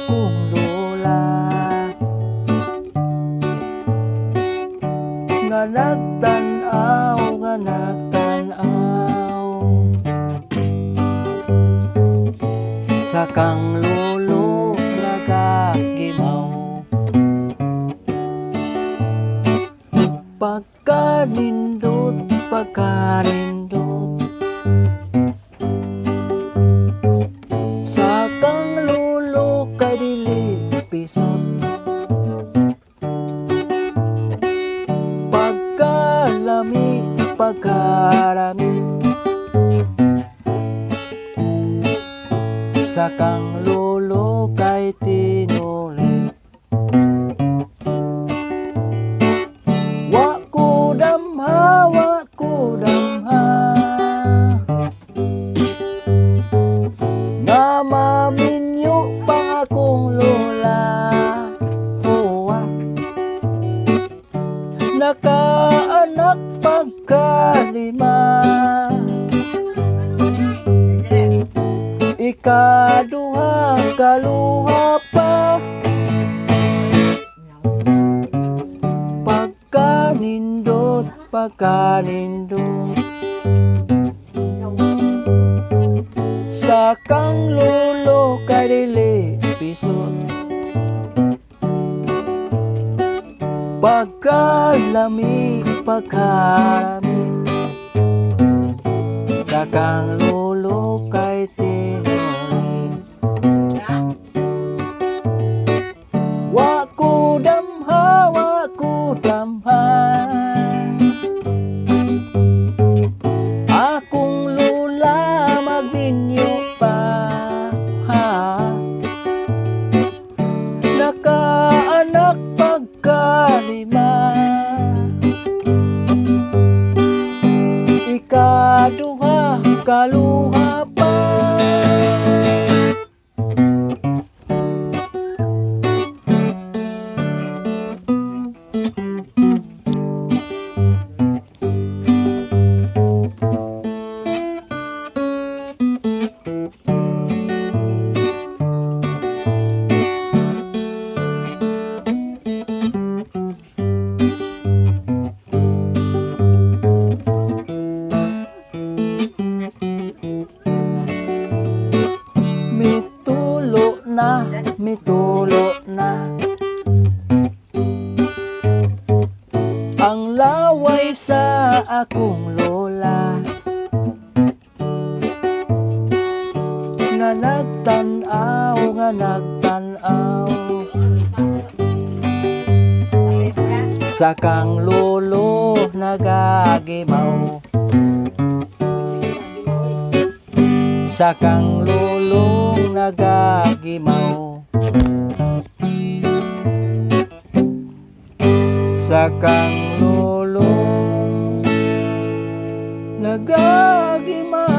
akong lola nga nagtan-aw, nga nagtan-aw sa kang lolo nagagimaw. Pagkanindot, pagkanindot sa kang lolo kay dili pisot. Pagkalami, pagkalami sa kang lolo kay tinulit. Wa ko damha, wa ko damha nga maminyo pang akong lola. Hoa nakaanak pagkalima, ikaduha kaluha pa. Pagkanindot, pagkanindot sa kang lolo kay dili pisot. Pagkalami, pagkalami sa kang lolo kay tinulit. Wa ko damha, wa ko damha akong lola magminyo pa. Nakaanak pagkalima, ikaduha kaluha pa. Mitulo na ang laway sa akong lola nga nagtan-aw, nga nagtan-aw sa kang lolo nagagimaw. Sa kang lolong nagagimaw, sa kang lolong nagagimaw.